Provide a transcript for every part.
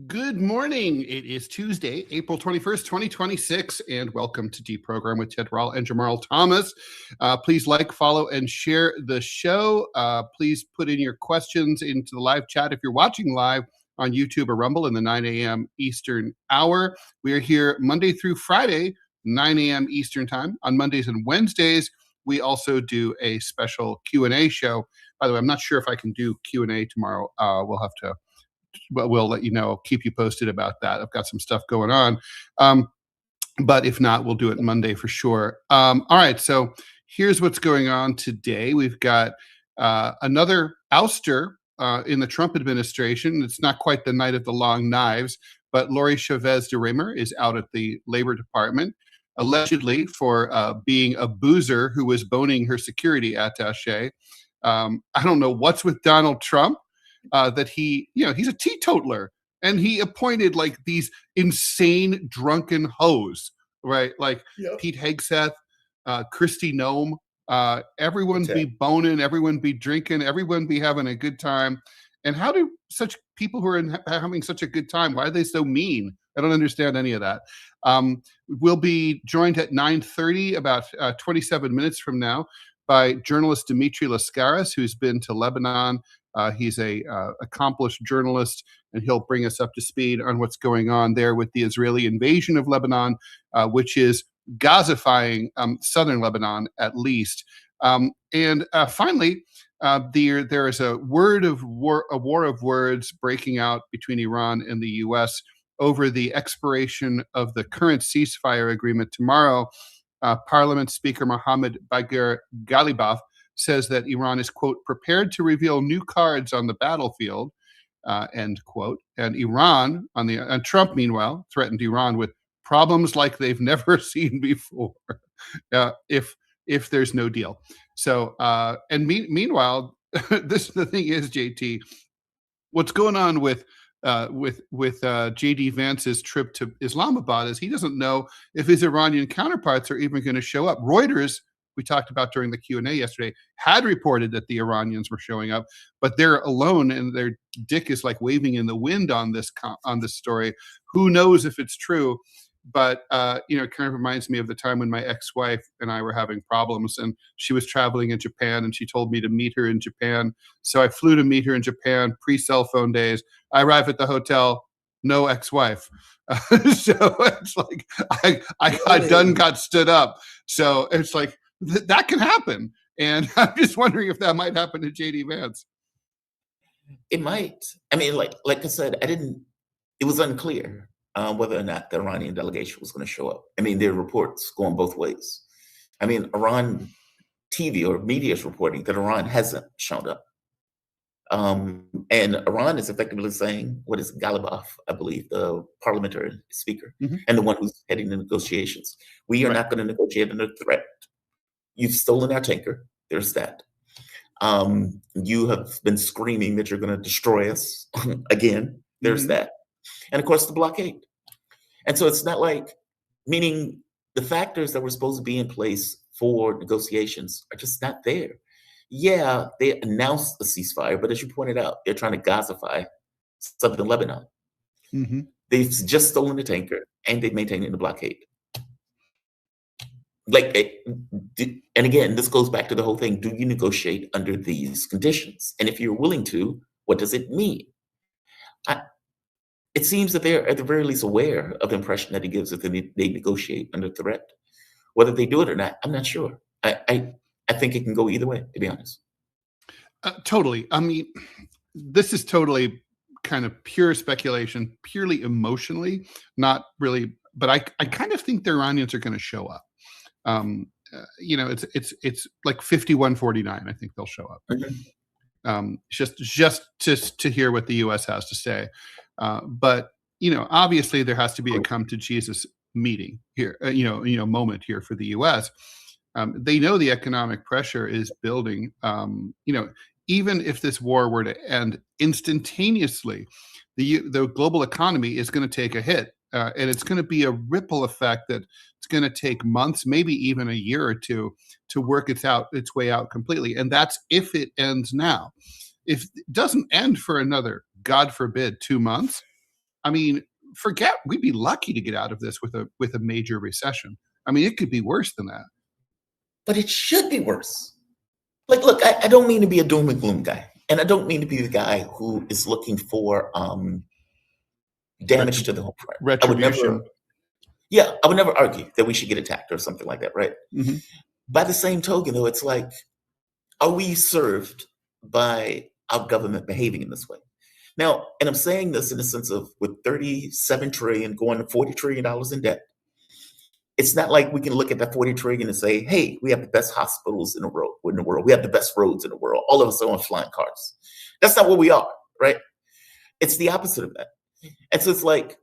Good morning. It is Tuesday, April 21st, 2026, and welcome to DeProgram with Ted Rall and Jamarl Thomas. Please like, follow, and share the show. Please put in your questions into the live chat if you're watching live on YouTube or Rumble in the 9 a.m. Eastern hour. We are here Monday through Friday, 9 a.m. Eastern time. On Mondays and Wednesdays, we also do a special Q&A show. By the way, I'm not sure if I can do Q&A tomorrow. We'll have to. But we'll let you know, keep you posted about that. I've got some stuff going on. But if not, we'll do it Monday for sure. All right, so here's what's going on today. We've got another ouster in the Trump administration. It's not quite the night of the long knives, but Lori Chavez-DeRemer is out at the Labor Department, allegedly for being a boozer who was boning her security attaché. I don't know what's with Donald Trump. That he's a teetotaler, and he appointed like these insane drunken hoes, right? Like Pete Hegseth, Kristin Noem, everyone Patel. be boning, everyone be drinking, everyone be having a good time. And how do such people who are having such a good time, why are they so mean? I don't understand any of that. We'll be joined at 9:30, about 27 minutes from now, by journalist Dimitri Lascaris, who's been to Lebanon. He's a accomplished journalist, and he'll bring us up to speed on what's going on there with the Israeli invasion of Lebanon, which is Gazifying southern Lebanon, at least. And finally, there is a war of words breaking out between Iran and the U.S. over the expiration of the current ceasefire agreement tomorrow. Parliament Speaker Mohammad Bagher Ghalibaf says that Iran is, quote, prepared to reveal new cards on the battlefield, end quote. And and Trump, meanwhile, threatened Iran with problems like they've never seen before if there's no deal. So, meanwhile, the thing is, JT, what's going on with J.D. Vance's trip to Islamabad is he doesn't know if his Iranian counterparts are even going to show up. Reuters, we talked about during the Q&A yesterday, had reported that the Iranians were showing up, but they're alone and their dick is like waving in the wind on this story. Who knows if it's true? But it kind of reminds me of the time when my ex-wife and I were having problems, and she was traveling in Japan, and she told me to meet her in Japan. So I flew to meet her in Japan, pre-cell phone days. I arrive at the hotel, no ex-wife. So it's like I done got stood up. So it's like that can happen, and I'm just wondering if that might happen to J.D. Vance. It might. I mean, like I said, it was unclear whether or not the Iranian delegation was going to show up. I mean, there are reports going both ways. I mean, Iran TV or media is reporting that Iran hasn't shown up. And Iran is effectively saying, what is Ghalibaf, I believe, the parliamentary speaker, and the one who's heading the negotiations. We are not going to negotiate under threat. You've stolen our tanker. There's that. You have been screaming that you're going to destroy us again. There's that. And of course, the blockade. And so it's not like, meaning the factors that were supposed to be in place for negotiations are just not there. Yeah, they announced a ceasefire, but as you pointed out, they're trying to Gazify southern Lebanon. They've just stolen the tanker and they're maintaining the blockade. And again, this goes back to the whole thing. Do you negotiate under these conditions? And if you're willing to, what does it mean? It seems that they're at the very least aware of the impression that it gives that they negotiate under threat. Whether they do it or not, I'm not sure. I think it can go either way, to be honest. Totally. I mean, this is totally kind of pure speculation, purely emotionally, not really. But I kind of think the Iranians are going to show up. It's like 51-49. I think they'll show up. Just to hear what the U.S. has to say. But obviously there has to be a come to Jesus meeting here, moment here for the U.S. They know the economic pressure is building. Even if this war were to end instantaneously, the global economy is going to take a hit. And it's going to be a ripple effect that it's going to take months, maybe even a year or two, to work its way out completely. And that's if it ends now. If it doesn't end for another, God forbid, 2 months, I mean, we'd be lucky to get out of this with a major recession. I mean, it could be worse than that. But it should be worse. Like, look, I don't mean to be a doom and gloom guy. And I don't mean to be the guy who is looking for damage to the home front. Retribution. I would never argue that we should get attacked or something like that, right? Mm-hmm. By the same token, though, it's like, are we served by our government behaving in this way? Now, and I'm saying this in the sense of with 37 trillion going to $40 trillion in debt, it's not like we can look at that 40 trillion and say, hey, we have the best hospitals in the world. We have the best roads in the world. All of us are on flying cars. That's not what we are, right? It's the opposite of that. And so it's like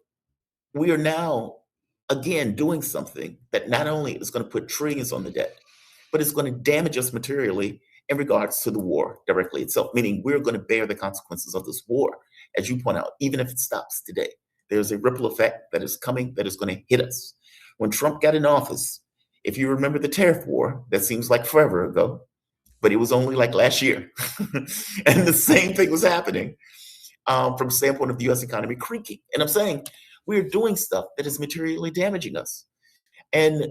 we are now, again, doing something that not only is going to put trillions on the debt, but it's going to damage us materially in regards to the war directly itself, meaning we're going to bear the consequences of this war, as you point out, even if it stops today. There's a ripple effect that is coming that is going to hit us. When Trump got in office, if you remember the tariff war, that seems like forever ago, but it was only like last year. And the same thing was happening from the standpoint of the U.S. economy creaking. And I'm saying we're doing stuff that is materially damaging us. And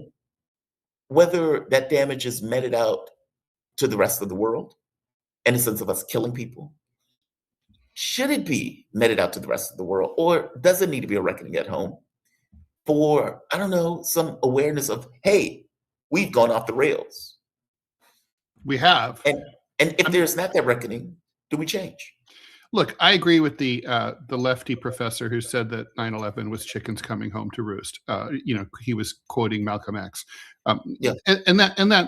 whether that damage is meted out to the rest of the world, in the sense of us killing people, should it be meted out to the rest of the world? Or does it need to be a reckoning at home for, I don't know, some awareness of, hey, we've gone off the rails? We have. And if there's not that reckoning, do we change? Look, I agree with the lefty professor who said that 9/11 was chickens coming home to roost. He was quoting Malcolm X. And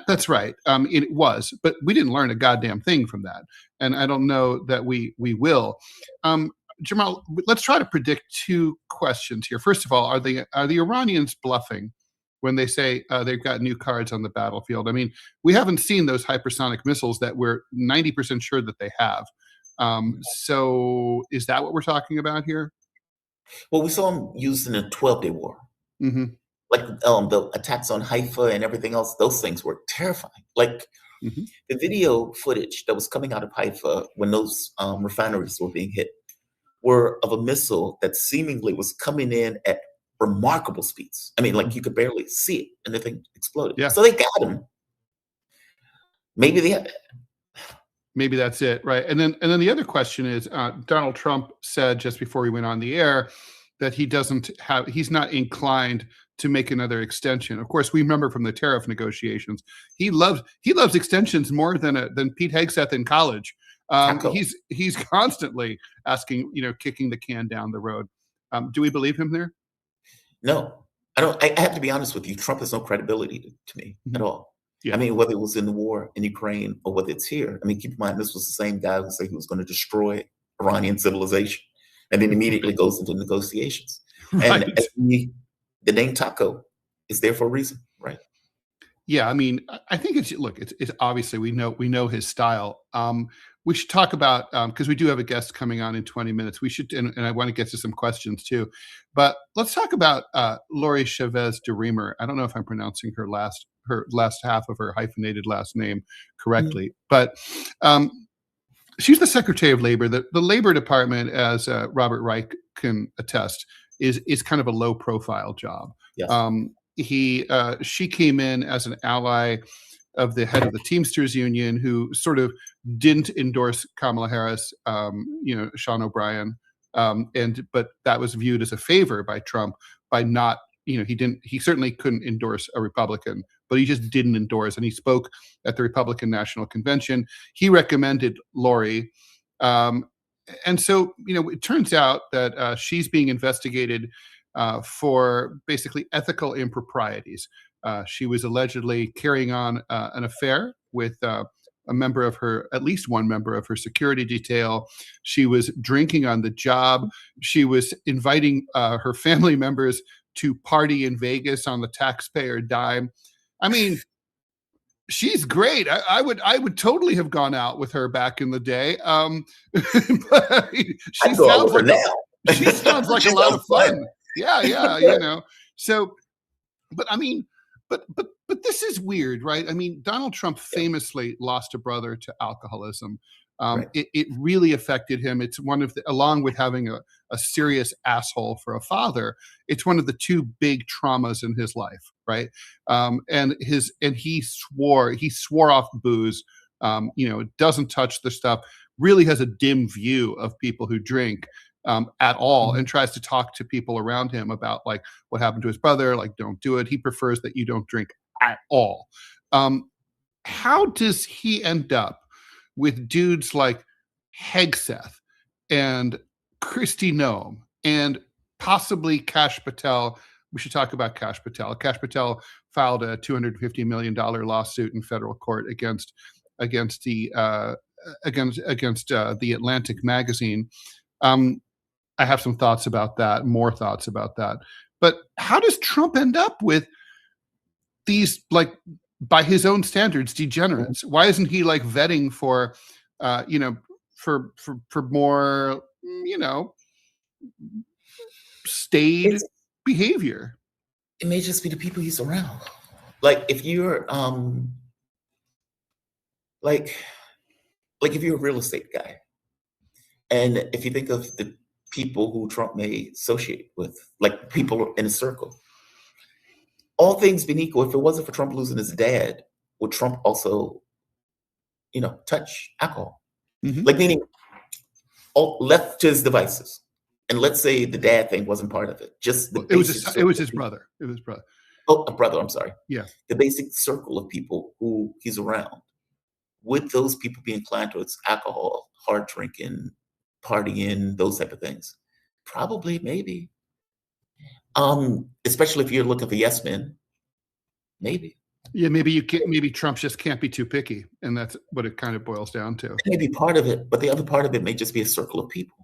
that's right. It was, but we didn't learn a goddamn thing from that, and I don't know that we will. Jamarl, let's try to predict two questions here. First of all, are the Iranians bluffing when they say they've got new cards on the battlefield? I mean, we haven't seen those hypersonic missiles that we're 90% sure that they have. So is that what we're talking about here? Well, we saw them used in a 12-day war. Mm-hmm. Like the attacks on Haifa and everything else, those things were terrifying. Like mm-hmm. the video footage that was coming out of Haifa when those refineries were being hit were of a missile that seemingly was coming in at remarkable speeds. I mean, like you could barely see it, and the thing exploded. Yeah. So they got him. Maybe they had. Maybe that's it, right? And then the other question is, Donald Trump said just before we went on the air that he's not inclined to make another extension. Of course, we remember from the tariff negotiations, he loves extensions more than Pete Hegseth in college. He's constantly asking, kicking the can down the road. Do we believe him there? No, I don't. I have to be honest with you. Trump has no credibility to me at all. Yeah. I mean, whether it was in the war in Ukraine or whether it's here. I mean, keep in mind, this was the same guy who said he was going to destroy Iranian civilization and then immediately goes into negotiations. Right. And the name Taco is there for a reason, right? Yeah, I mean, I think it's obviously we know his style. We should talk about, because we do have a guest coming on in 20 minutes. We should, and I want to get to some questions too. But let's talk about Lori Chavez-DeRemer. I don't know if I'm pronouncing her last half of her hyphenated last name correctly, but she's the Secretary of Labor. The Labor Department, as Robert Reich can attest, is kind of a low profile job. Yes. She came in as an ally of the head of the Teamsters Union, who sort of didn't endorse Kamala Harris, Sean O'Brien, but that was viewed as a favor by Trump by not, he certainly couldn't endorse a Republican, but he just didn't endorse. And he spoke at the Republican National Convention. He recommended Lori. And so, it turns out that she's being investigated for basically ethical improprieties. She was allegedly carrying on an affair with at least one member of her security detail. She was drinking on the job. She was inviting her family members to party in Vegas on the taxpayer dime. I mean, she's great. I would totally have gone out with her back in the day. But she sounds like a lot of fun. Yeah. So, but I mean, but this is weird, right? I mean, Donald Trump famously lost a brother to alcoholism. Right. It really affected him. It's one of the, along with having a serious asshole for a father, it's one of the two big traumas in his life, right? And he swore off booze. Doesn't touch the stuff. Really has a dim view of people who drink at all, and tries to talk to people around him about like what happened to his brother. Like, don't do it. He prefers that you don't drink at all. How does he end up with dudes like Hegseth and Noem and possibly Kash Patel? We should talk about Kash Patel. Kash Patel filed a $250 million lawsuit in federal court against the Atlantic magazine. I have some thoughts about that, more thoughts about that. But how does Trump end up with these, like, by his own standards, degenerates? Why isn't he like vetting for, for more, staid behavior? It may just be the people he's around. Like if you're, like if you're a real estate guy, and if you think of the people who Trump may associate with, like people in a circle, all things being equal, if it wasn't for Trump losing his dad, would Trump also, touch alcohol? Mm-hmm. Like meaning, left to his devices. And let's say the dad thing wasn't part of it. Just the it was his brother. It was his brother. Oh, a brother. I'm sorry. Yeah. The basic circle of people who he's around. Would those people be inclined towards alcohol, hard drinking, partying, those type of things? Probably, maybe. Especially if you're looking for yes men, maybe. Yeah, maybe Trump just can't be too picky, and that's what it kind of boils down to. Maybe part of it, but the other part of it may just be a circle of people.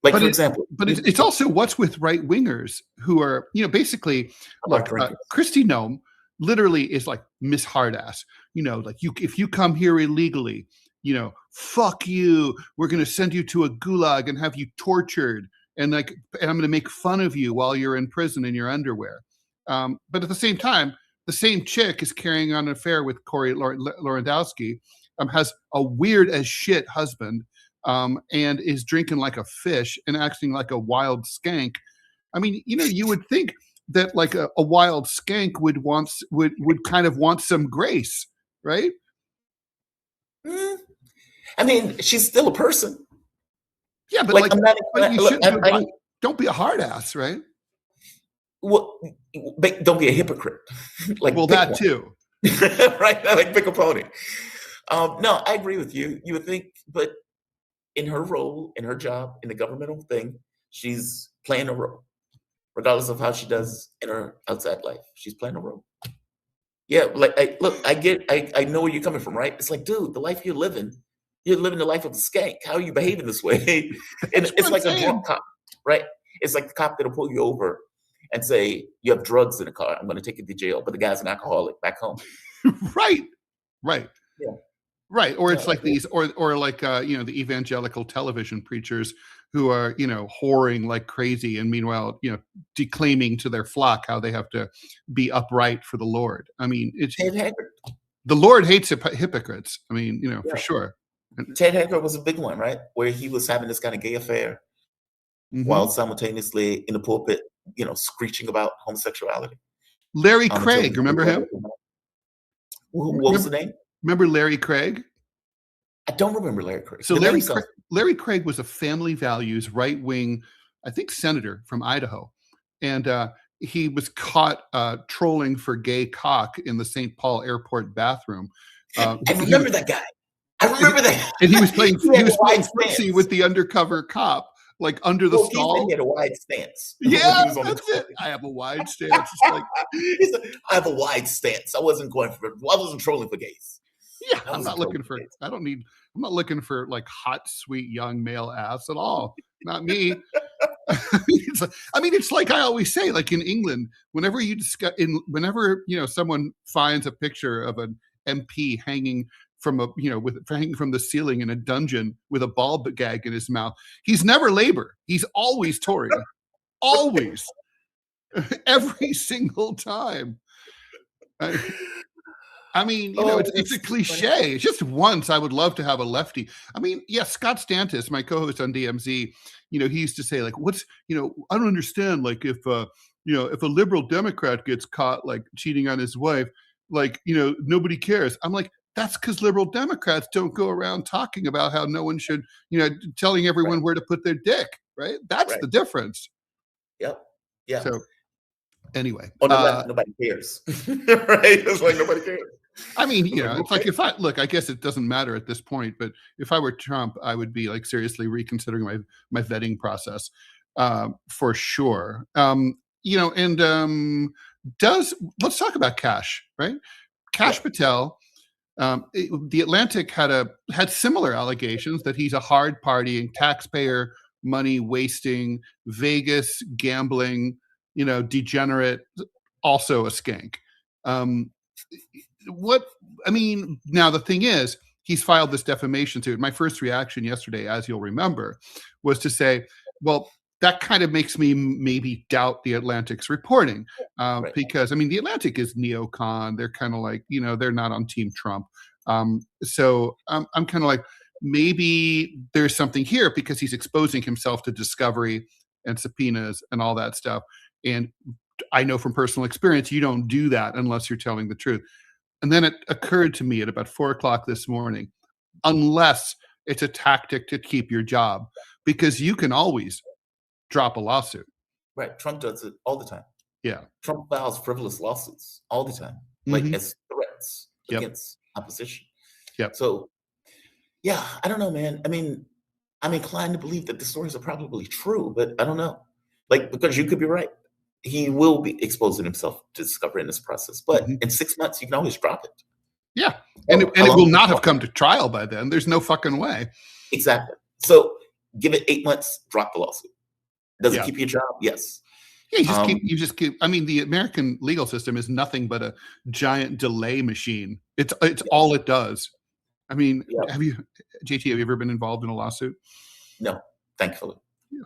Like, for example, but it's also what's with right wingers who are, basically like Kristi Noem literally is like Miss Hardass. Like if you come here illegally, fuck you. We're going to send you to a gulag and have you tortured. And I'm going to make fun of you while you're in prison in your underwear. But at the same time, the same chick is carrying on an affair with Corey Lewandowski, has a weird as shit husband, and is drinking like a fish and acting like a wild skank. I mean, you would think that like a wild skank would kind of want some grace, right? I mean, she's still a person. Yeah, but don't be a hard ass, right? Well, don't be a hypocrite. That too. Right? Like pick a pony. No, I agree with you. You would think, but in her role, in her job, in the governmental thing, she's playing a role, regardless of how she does in her outside life. She's playing a role. Yeah, I know where you're coming from, right? It's like, dude, the life you're living the life of a skank. How are you behaving this way? And it's like a drunk cop, right? It's like the cop that'll pull you over and say, you have drugs in the car. I'm going to take you to jail. But the guy's an alcoholic back home. Right. Yeah. Right. Or it's like these, or like, the evangelical television preachers who are, whoring like crazy. And meanwhile, declaiming to their flock how they have to be upright for the Lord. I mean, the Lord hates hypocrites. I mean, for sure. Ted Hegseth was a big one, right? Where he was having this kind of gay affair while simultaneously in the pulpit, screeching about homosexuality. Larry Craig, remember him? What was the name? Remember Larry Craig? I don't remember Larry Craig. So Larry Craig was a family values right-wing, I think, senator from Idaho. And he was caught trolling for gay cock in the St. Paul airport bathroom. I remember that guy. I remember that. And he was playing footsie with the undercover cop, like under the stall. He had a wide stance. Yeah, that's it. I have a wide stance. I have a wide stance. I wasn't trolling for gays. Yeah, I'm not looking for like hot, sweet young male ass at all. Not me. It's like I always say, like in England, whenever someone finds a picture of an MP hanging from hanging from the ceiling in a dungeon with a ball gag in his mouth, he's never Labour. He's always Tory. Always. Every single time. I mean, it's a cliche. Funny. It's just once I would love to have a lefty. I mean, yes, Scott Stantis, my co-host on DMZ, he used to say, like, I don't understand, like, if a liberal Democrat gets caught, like, cheating on his wife, like, nobody cares. I'm like, that's because liberal Democrats don't go around talking about how no one should, telling everyone where to put their dick, right? That's the difference. Yep. Yeah. So anyway. On the left, nobody cares. Right? It's like nobody cares. I mean, it's like I guess it doesn't matter at this point, but if I were Trump, I would be like seriously reconsidering my vetting process for sure. Let's talk about Kash, right? Kash Patel. The Atlantic had similar allegations that he's a hard partying, taxpayer money wasting, Vegas gambling, degenerate, also a skank. Now the thing is, he's filed this defamation suit. My first reaction yesterday, as you'll remember, was to say, well, that kind of makes me maybe doubt the Atlantic's reporting, because the Atlantic is neocon. They're kind of like, they're not on Team Trump. So I'm kind of like, maybe there's something here because he's exposing himself to discovery and subpoenas and all that stuff. And I know from personal experience, you don't do that unless you're telling the truth. And then it occurred to me at about 4:00 this morning, unless it's a tactic to keep your job, because you can always drop a lawsuit. Right. Trump does it all the time. Yeah. Trump files frivolous lawsuits all the time, like as threats against opposition. Yeah. So, yeah, I don't know, man. I mean, I'm inclined to believe that the stories are probably true, but I don't know. Like, because you could be right. He will be exposing himself to discovery in this process. But in 6 months, you can always drop it. Yeah. And it will not have come to trial by then. There's no fucking way. Exactly. So give it 8 months, drop the lawsuit. Does it keep your job? Yes. Yeah, you just keep. The American legal system is nothing but a giant delay machine. It's all it does. Have you, JT, have you ever been involved in a lawsuit? No, thankfully.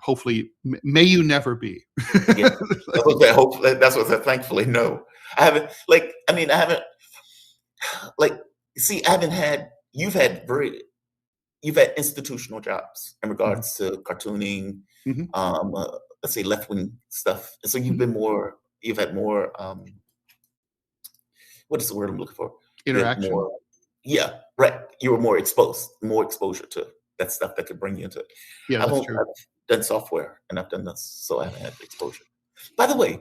Hopefully, may you never be. Yeah. Hopefully, that's what I said. Thankfully, no. I haven't. I haven't. I haven't had. You've had institutional jobs in regards to cartooning. Let's say left-wing stuff. So you've been more. You've had more. What is the word I'm looking for? Interaction. Yeah, right. You were more exposure to that stuff that could bring you into it. Yeah, that's true. I've done software and I've done this, so I haven't had exposure. By the way,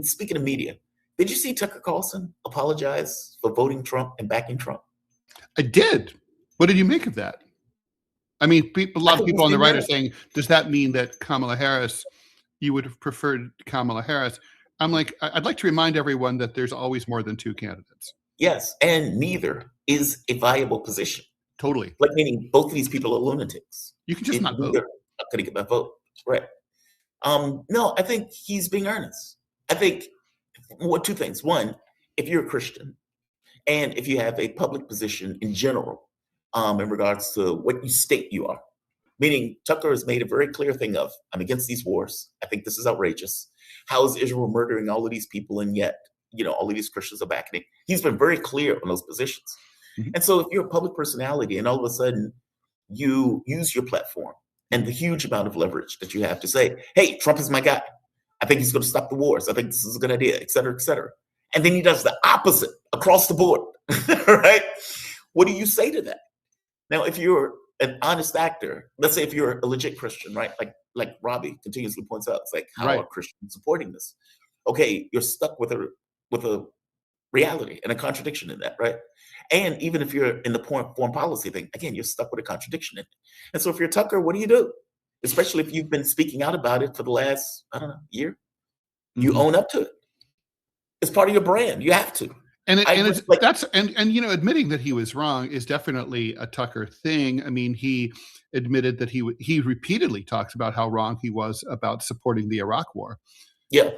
speaking of media, did you see Tucker Carlson apologize for voting Trump and backing Trump? I did. What did you make of that? A lot of people on the right are saying, does that mean that Kamala Harris, you would have preferred Kamala Harris? I'm like, I'd like to remind everyone that there's always more than two candidates. Yes, and neither is a viable position. Totally. Like, meaning both of these people are lunatics. You can just not vote. Not going to get my vote. Right. No, I think he's being earnest. I think two things. One, if you're a Christian and if you have a public position in general, in regards to what you state you are, meaning Tucker has made a very clear thing of, I'm against these wars. I think this is outrageous. How is Israel murdering all of these people and yet, all of these Christians are backing it? He's been very clear on those positions. And so if you're a public personality and all of a sudden you use your platform and the huge amount of leverage that you have to say, hey, Trump is my guy. I think he's going to stop the wars. I think this is a good idea, et cetera, et cetera. And then he does the opposite across the board, right? What do you say to that? Now, if you're an honest actor, let's say if you're a legit Christian, right? Like Robbie continuously points out, it's like, how are Christians supporting this? Okay, you're stuck with a reality and a contradiction in that, right? And even if you're in the foreign policy thing, again, you're stuck with a contradiction in it. And so if you're Tucker, what do? Especially if you've been speaking out about it for the last, year. You own up to it. It's part of your brand. You have to. Admitting that he was wrong is definitely a Tucker thing. He admitted that he repeatedly talks about how wrong he was about supporting the Iraq War. Yeah.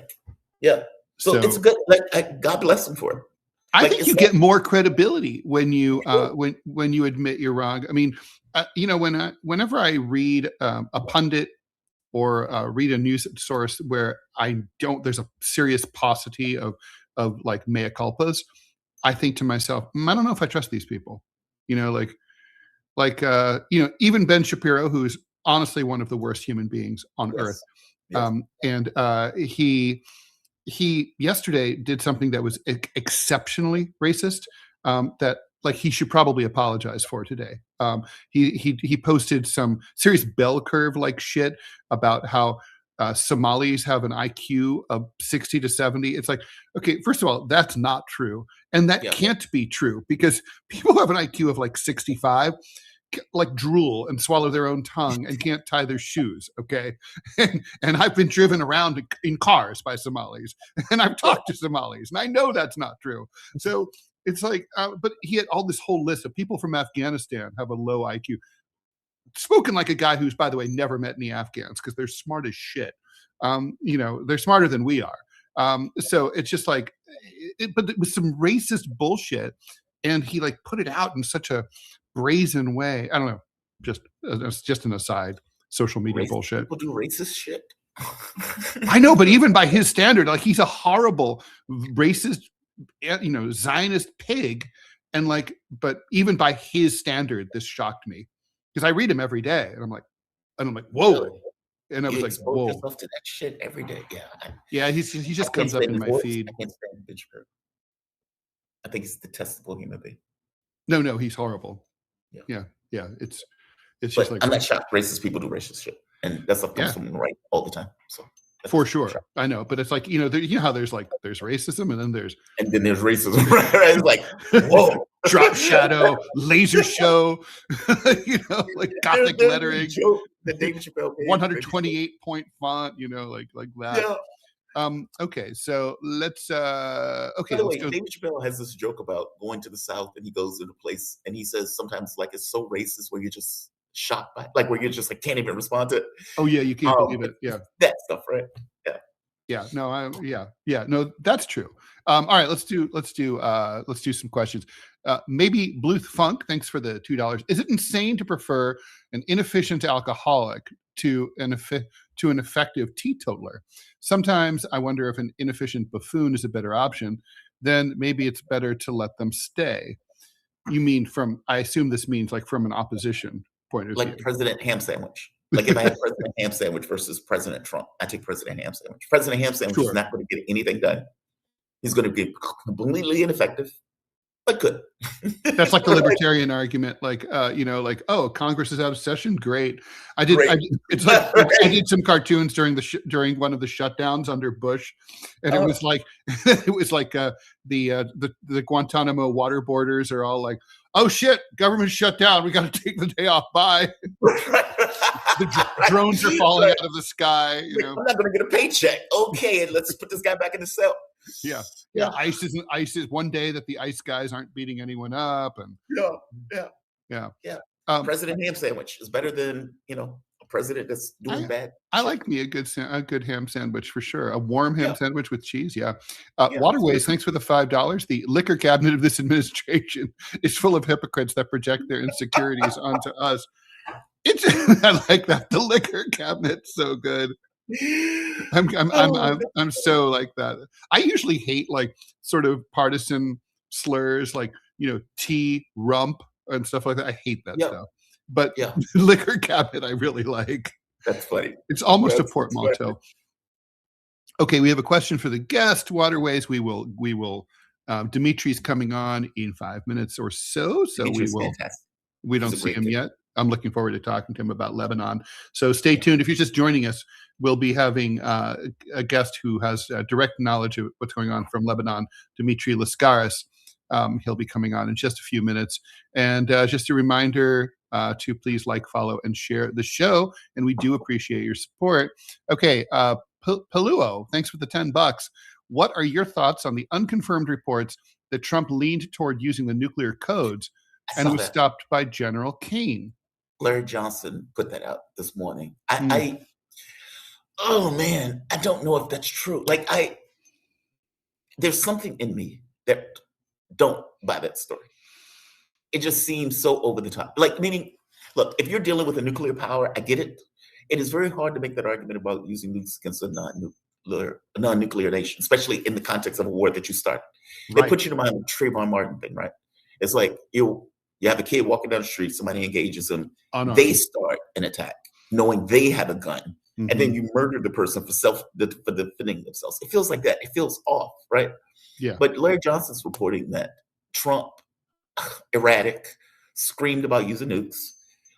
Yeah. So it's good. God bless him for it. I think you get more credibility when you when you admit you're wrong. Whenever I read a pundit or read a news source where there's a serious paucity of like mea culpas, I think to myself, I don't know if I trust these people. You know, even Ben Shapiro, who's honestly one of the worst human beings on earth. Yes. And he yesterday did something that was exceptionally racist, that like he should probably apologize for today. He posted some serious bell curve like shit about how Somalis have an IQ of 60 to 70. It's like, okay, first of all, that's not true. And that can't be true, because people who have an IQ of like 65 like drool and swallow their own tongue and can't tie their shoes. Okay. And I've been driven around in cars by Somalis, and I've talked to Somalis, and I know that's not true. So it's like, but he had all this whole list of people from Afghanistan have a low IQ. Spoken like a guy who's, by the way, never met any Afghans, because they're smart as shit. They're smarter than we are. So it's just like, but it was some racist bullshit, and he like put it out in such a brazen way. I don't know. Just an aside. Social media bullshit. People do racist shit. I know, but even by his standard, like, he's a horrible racist, Zionist pig, and like, but even by his standard, this shocked me, because I read him every day, and I'm like, whoa. Really? And I was like, whoa. Yourself to that shit every day. Yeah. He just comes up in my feed. I can't stand the bitch. I think he's a detestable human being. No, he's horrible. Yeah. It's just like, I'm not shocked. Racist people do racist shit, and that stuff comes from the right all the time. So for sure, I know. But it's like, you know how there's racism, and then there's racism. Right? It's like, whoa, drop shadow, laser show, like Gothic lettering, the David Chappelle 128-point font, like that. Yeah. Okay, so let's okay. By the way, David Chappelle has this joke about going to the South, and he goes to the place, and he says sometimes like it's so racist where you're just shocked by it, like where you're just like can't even respond to it. Oh yeah, you can't believe it. Yeah, that stuff, right? Yeah. No, no, that's true. All right, let's do some questions. Maybe Bluth Funk, thanks for the $2. Is it insane to prefer an inefficient alcoholic to an effective teetotaler? Sometimes I wonder if an inefficient buffoon is a better option. Then maybe it's better to let them stay. You mean I assume this means like from an opposition point of view. Like President Ham Sandwich. Like if I had President Ham Sandwich versus President Trump, I take President Ham Sandwich. President Ham Sandwich is not going to get anything done. He's going to be completely ineffective, but good. That's like the libertarian argument, like oh, Congress is out of session. Great. I did some cartoons during one of the shutdowns under Bush, and it was like the Guantanamo waterboarders are all like, oh shit, government shut down. We got to take the day off. Bye. The drones are falling out of the sky. I'm not going to get a paycheck. Okay, and let's put this guy back in the cell. Yeah. ICE is one day that the ICE guys aren't beating anyone up, and President Ham Sandwich is better than a president that's doing bad. I like me a good ham sandwich for sure. A warm ham sandwich with cheese. Waterways, thanks for the $5. The liquor cabinet of this administration is full of hypocrites that project their insecurities onto us. I like that. The liquor cabinet's so good. I'm so like that. I usually hate like sort of partisan slurs like tea rump and stuff like that. I hate that stuff. But liquor cabinet I really like. That's funny. It's almost a portmanteau. Okay, we have a question for the guest. Waterways. We will. Dimitri's coming on in 5 minutes or so. So Dimitri's we will. Fantastic. We don't see him yet. I'm looking forward to talking to him about Lebanon. So stay tuned. If you're just joining us, we'll be having a guest who has direct knowledge of what's going on from Lebanon, Dimitri Laskaris. He'll be coming on in just a few minutes. And just a reminder to please like, follow, and share the show. And we do appreciate your support. Okay, Paluo, thanks for the $10. What are your thoughts on the unconfirmed reports that Trump leaned toward using the nuclear codes and was stopped by General Kane? Larry Johnson put that out this morning. Oh man, I don't know if that's true. There's something in me that don't buy that story. It just seems so over the top. Meaning, look, if you're dealing with a nuclear power, I get it. It is very hard to make that argument about using nukes against a non-nuclear nation, especially in the context of a war that you start. Right. It puts you in mind of the Trayvon Martin thing, right? It's like you have a kid walking down the street, somebody engages them, they start an attack, knowing they have a gun, and then you murder the person for defending themselves. It feels like that. It feels off, right? Yeah. But Larry Johnson's reporting that Trump, erratic, screamed about using nukes.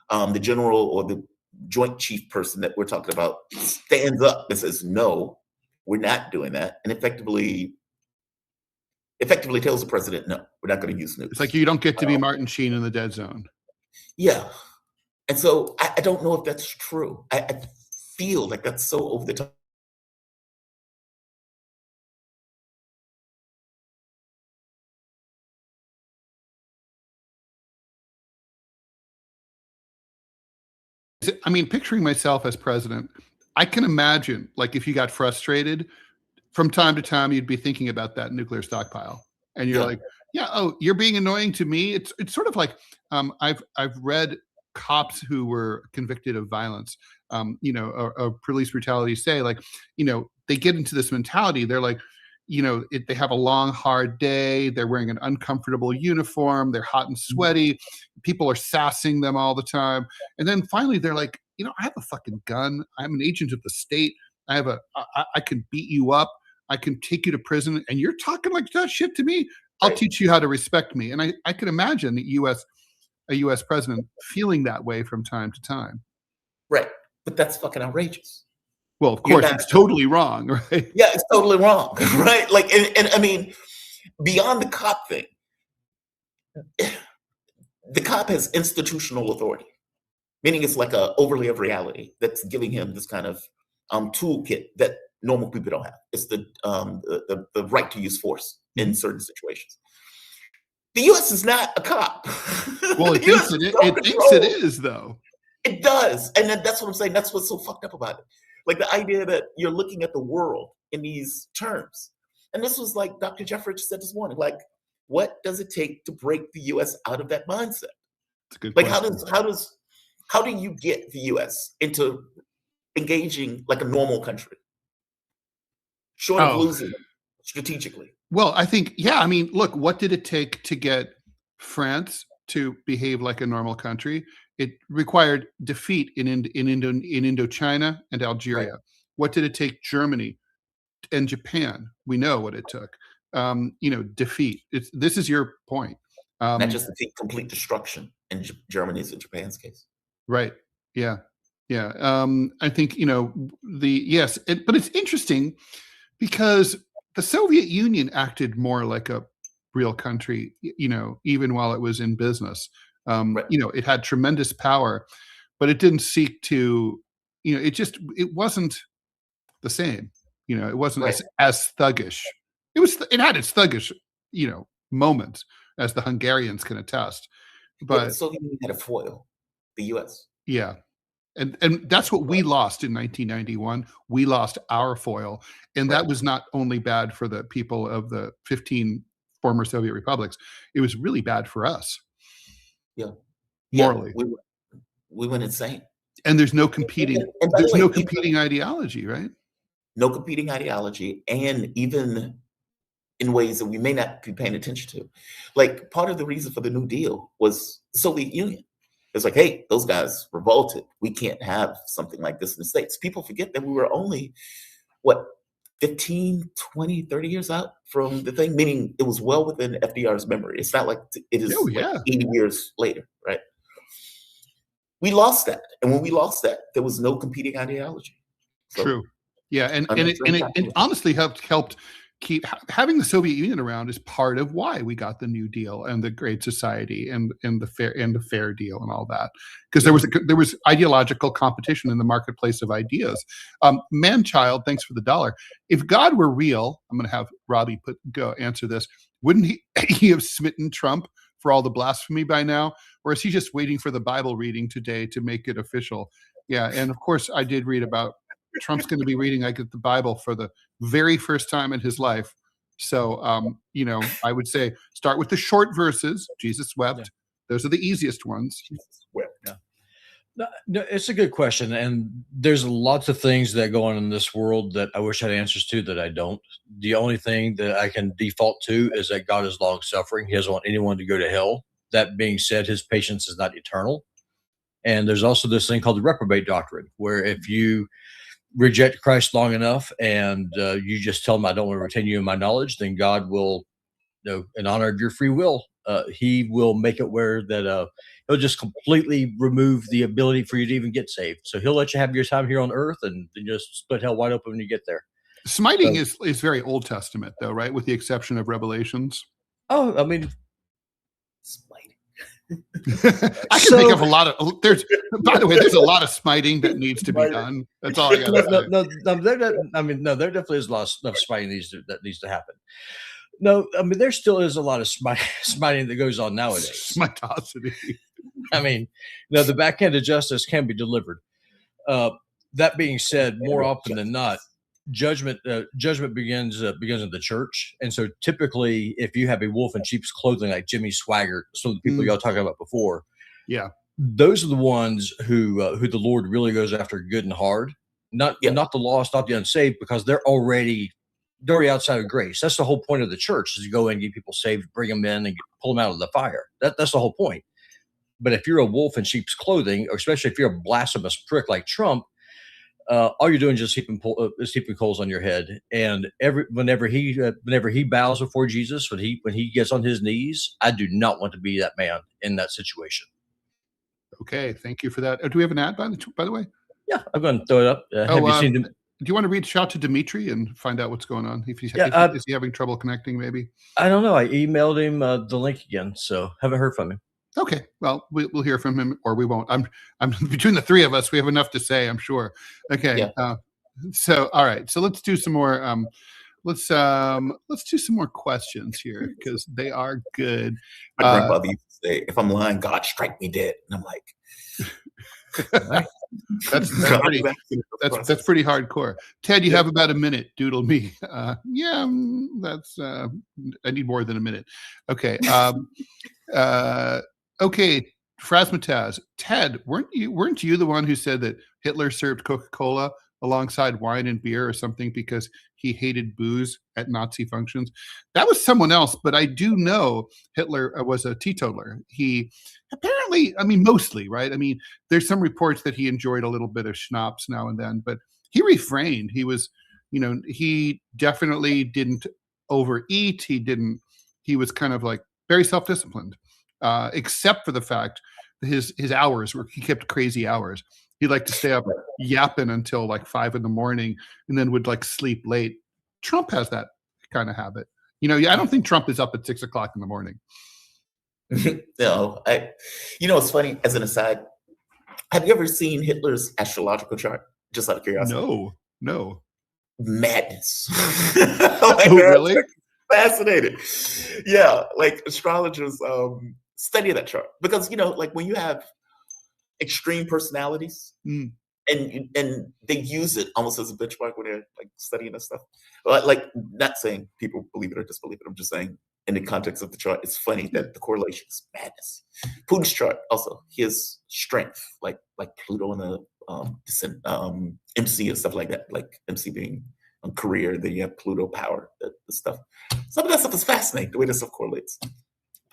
The general or the joint chief person that we're talking about stands up and says, no, we're not doing that. And effectively tells the president, no, we're not going to use nukes. It's like you don't get to be Martin Sheen in the dead zone. Yeah. And so I don't know if that's true. I feel like that's so over the top. I mean, picturing myself as president, I can imagine, like, if you got frustrated, from time to time, you'd be thinking about that nuclear stockpile, and you're like, "Yeah, oh, you're being annoying to me." It's sort of like I've read cops who were convicted of violence, or police brutality, say, like, they get into this mentality. They're like, they have a long, hard day. They're wearing an uncomfortable uniform. They're hot and sweaty. People are sassing them all the time. And then finally they're like, I have a fucking gun. I'm an agent of the state. I can beat you up. I can take you to prison. And you're talking like that shit to me. I'll teach you how to respect me. And I can imagine a US president feeling that way from time to time. Right. But that's fucking outrageous. Well, of course, it's totally wrong, right? Yeah, it's totally wrong, right? Like, and I mean, beyond the cop thing, the cop has institutional authority, meaning it's like a overlay of reality that's giving him this kind of toolkit that normal people don't have. It's the right to use force in certain situations. The U.S. is not a cop. Well, it thinks it is, though. It does, and that's what I'm saying. That's what's so fucked up about it. Like the idea that you're looking at the world in these terms. And this was like Dr. Jeffrey said this morning, like, what does it take to break the US out of that mindset? That's a good like question. how do you get the US into engaging like a normal country? Short of losing strategically. Well, I think, I mean, look, what did it take to get France to behave like a normal country? It required defeat in Indochina and Algeria. Right. What did it take Germany and Japan? We know what it took. Defeat. This is your point. Not just defeat, complete destruction in Germany's and Japan's case. Right. Yeah. Yeah. I think, but it's interesting because the Soviet Union acted more like a real country, even while it was in business. Right. It had tremendous power, but it didn't seek to, it wasn't the same. It wasn't as thuggish. It had its thuggish, moments, as the Hungarians can attest. But the Soviet Union had a foil, the U.S. Yeah. And that's what we lost in 1991. We lost our foil. And that was not only bad for the people of the 15 former Soviet republics, it was really bad for us. Yeah. Morally. We went insane. And there's no competing competing ideology, right? No competing ideology, and even in ways that we may not be paying attention to. Like, part of the reason for the New Deal was the Soviet Union. It's like, hey, those guys revolted. We can't have something like this in the States. People forget that we were only, 15, 20, 30 years out from the thing, meaning it was well within FDR's memory. It's not like it is 80 years later, right? We lost that. And when we lost that, there was no competing ideology. So, true. Yeah. And it honestly helped keep having the Soviet Union around is part of why we got the New Deal and the Great Society and the fair deal and all that, because there was ideological competition in the marketplace of ideas. Manchild, thanks for the $1. If God were real, I'm going to have Robbie go answer this. Wouldn't he have smitten Trump for all the blasphemy by now, or is he just waiting for the Bible reading today to make it official? Yeah, and of course I did read about Trump's going to be reading the Bible for the very first time in his life. So, I would say start with the short verses. Jesus wept. Those are the easiest ones. Jesus wept. Yeah. No, it's a good question, and there's lots of things that go on in this world that I wish I had answers to that I don't. The only thing that I can default to is that God is long-suffering. He doesn't want anyone to go to hell. That being said, his patience is not eternal. And there's also this thing called the reprobate doctrine, where if you reject Christ long enough and you just tell him, I don't want to retain you in my knowledge, then God will, in honor of your free will, he will make it where that he'll just completely remove the ability for you to even get saved. So he'll let you have your time here on earth and then just split hell wide open when you get there. Smiting is very Old Testament, though, right? With the exception of Revelations. Oh, I mean, Smiting. I can think of a lot of. By the way, there's a lot of smiting that needs to be done. That's all I got to say. No, there definitely is a lot of smiting that needs to happen. No, I mean, there still is a lot of smiting that goes on nowadays. Smitosity. I mean, the backhand of justice can be delivered. That being said, more often than not, judgment begins in the church, and so typically, if you have a wolf in sheep's clothing like Jimmy Swaggart, some of the people y'all talking about before, those are the ones who the Lord really goes after good and hard, not the lost, not the unsaved, because they're already outside of grace. That's the whole point of the church, is to go in and get people saved, bring them in, and pull them out of the fire. That's the whole point. But if you're a wolf in sheep's clothing, or especially if you're a blasphemous prick like Trump, all you're doing is just heaping coals on your head. And whenever he bows before Jesus, when he gets on his knees, I do not want to be that man in that situation. Okay, thank you for that. Do we have an ad by the way? Yeah, I'm going to throw it up. Have you seen? Do you want to reach out to Dimitri and find out what's going on? Is he having trouble connecting? Maybe. I don't know. I emailed him the link again, so haven't heard from him. Okay, well, we'll hear from him, or we won't. I'm between the three of us, we have enough to say, I'm sure. Okay, so all right, so let's do some more. Let's do some more questions here because they are good. My grandfather used to say, "If I'm lying, God strike me dead," and I'm like, that's pretty hardcore. Ted, you have about a minute. Doodle me. That's I need more than a minute. Okay. Okay, Frasmataz. Ted, weren't you the one who said that Hitler served Coca-Cola alongside wine and beer or something because he hated booze at Nazi functions? That was someone else, but I do know Hitler was a teetotaler. He apparently, mostly, right? There's some reports that he enjoyed a little bit of schnapps now and then, but he refrained. He was, he definitely didn't overeat. He was kind of like very self-disciplined. Except for the fact that his hours he kept crazy hours. He'd like to stay up yapping until like 5 a.m. and then would like sleep late. Trump has that kind of habit. I don't think Trump is up at 6 o'clock in the morning. No, it's funny, as an aside, have you ever seen Hitler's astrological chart? Just out of curiosity. No. Madness. Really? Fascinated. Yeah, like astrologers study that chart because like when you have extreme personalities and they use it almost as a benchmark when they're like studying this stuff. Like, not saying people believe it or disbelieve it. I'm just saying in the context of the chart, it's funny that the correlation is madness. Putin's chart also, his strength, like Pluto and the MC and stuff like that, like MC being a career, then you have Pluto power, the stuff. Some of that stuff is fascinating, the way that stuff correlates.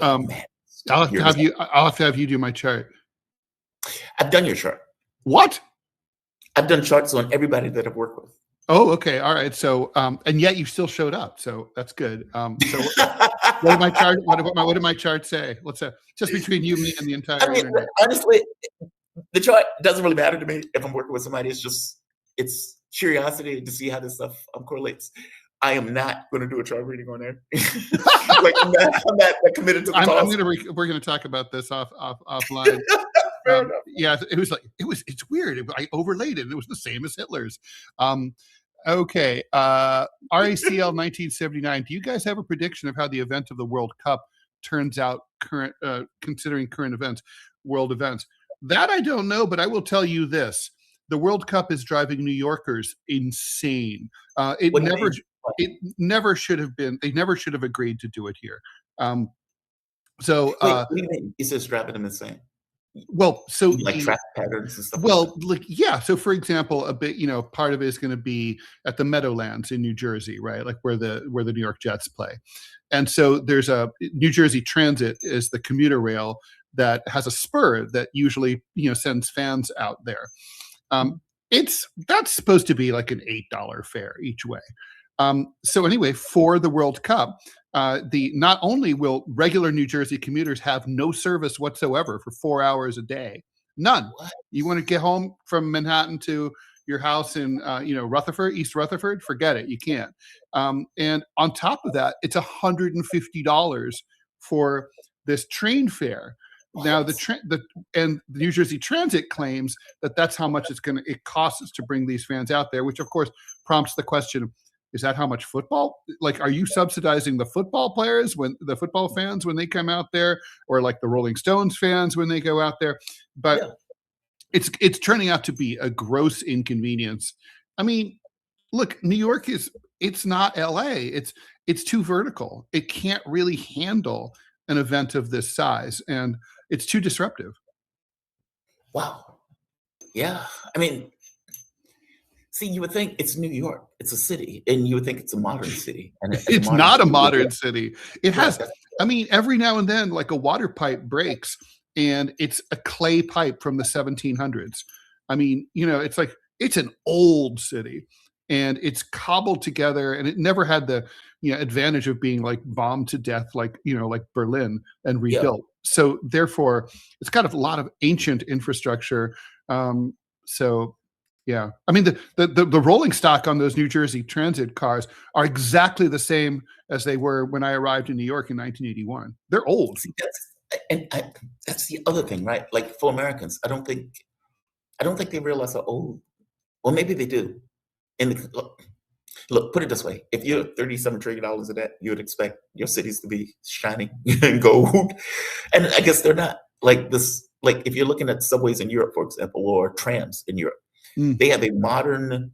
I'll have to have you do my chart. I've done your chart. What? I've done charts on everybody that I've worked with. Oh, okay. All right. So, and yet you still showed up. So that's good. So what did my chart? What did my chart say? What's that? Just between you, me, and the entire internet. Honestly, the chart doesn't really matter to me if I'm working with somebody. It's curiosity to see how this stuff correlates. I am not going to do a chart reading on there. Like, I'm not committed to the we're going to talk about this offline. It's weird. I overlaid it and it was the same as Hitler's. Okay. RACL 1979. Do you guys have a prediction of how the event of the World Cup turns out considering current events, world events? That I don't know, but I will tell you this. The World Cup is driving New Yorkers insane. It never should have been. They never should have agreed to do it here. What do you mean? He says driving them insane. Well, so like traffic patterns and stuff. Well, like, yeah. So, for example, a bit, part of it is going to be at the Meadowlands in New Jersey, right? Like where the New York Jets play. And so there's a New Jersey Transit is the commuter rail that has a spur that usually, sends fans out there. That's supposed to be like an $8 fare each way. So anyway, for the World Cup, not only will regular New Jersey commuters have no service whatsoever for 4 hours a day, none. What? You want to get home from Manhattan to your house in Rutherford, East Rutherford, forget it, you can't. And on top of that, it's $150 for this train fare. What? Now the New Jersey Transit claims that that's how much it costs us to bring these fans out there, which of course prompts the question: is that how much football? Like, are you subsidizing the football players the football fans when they come out there, or like the Rolling Stones fans when they go out there? But it's turning out to be a gross inconvenience. I mean, look, New York it's not LA. It's too vertical. It can't really handle an event of this size, and it's too disruptive. Wow. Yeah. I mean, see, you would think it's New York. It's a city, and you would think it's a modern city. And it's not a modern city. It has, I mean, every now and then, like a water pipe breaks, and it's a clay pipe from the 1700s. I mean, it's like, it's an old city, and it's cobbled together, and it never had the advantage of being like bombed to death, like like Berlin, and rebuilt. So therefore, it's got a lot of ancient infrastructure. So yeah, I mean the rolling stock on those New Jersey Transit cars are exactly the same as they were when I arrived in New York in 1981. They're old. See, that's the other thing, right? Like for Americans, I don't think they realize how old. Well, maybe they do. Look, put it this way: if you're $37 trillion in debt, you would expect your cities to be shining in gold, and I guess they're not. Like this, like if you're looking at subways in Europe, for example, or trams in Europe, they have a modern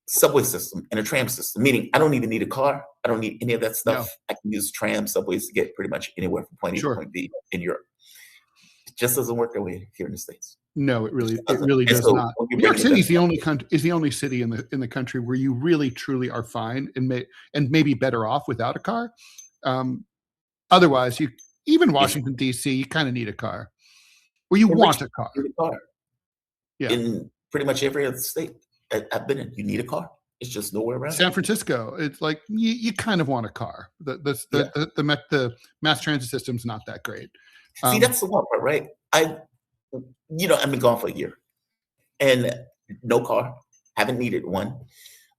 subway system and a tram system. Meaning, I don't even need a car. I don't need any of that stuff. No. I can use tram subways to get pretty much anywhere from point A to point B in Europe. It just doesn't work that way here in the States. No, it really does not. New York City is the only city in the country where you really truly are fine and maybe better off without a car. Otherwise, even Washington D.C., you kind of need a car. Well, you want a car. Yeah. In pretty much every other state I've been in, you need a car. It's just nowhere around. San Francisco, it's like you kind of want a car. The mass transit system's not that great. See, that's the one part, right? I've been gone for a year and no car, haven't needed one.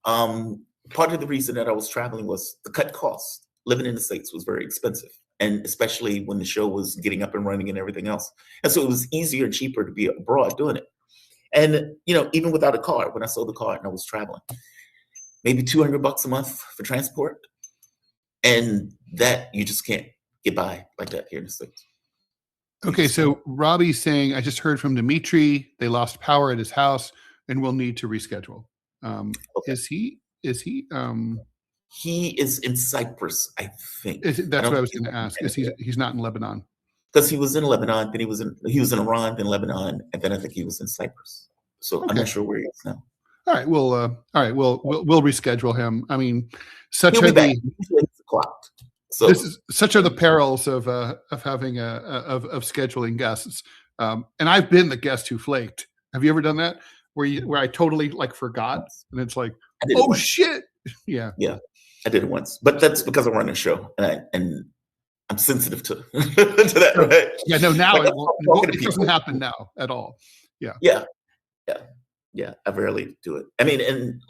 Part of the reason that I was traveling was the cut cost. Living in the States was very expensive, and especially when the show was getting up and running and everything else. And so it was easier and cheaper to be abroad doing it. And, even without a car, when I sold the car and I was traveling, maybe $200 a month for transport. And that you just can't get by like that here in the States. Okay, so Robbie's saying, I just heard from Dimitri, they lost power at his house and will need to reschedule. Okay. Is he? He is in Cyprus, I think. That's what I was going to ask. He's not in Lebanon? Because he was in Lebanon, then he was in Iran, then Lebanon, and then I think he was in Cyprus. So okay. I'm not sure where he is now. All right, we'll reschedule him. I mean, such are the perils of having of scheduling guests. And I've been the guest who flaked. Have you ever done that? Where I totally forgot, and it's like, oh shit, yeah. I did it once, but that's because I run a show, and I'm sensitive to that. Right? Yeah, no, now it doesn't happen now at all. Yeah. I rarely do it. I mean, and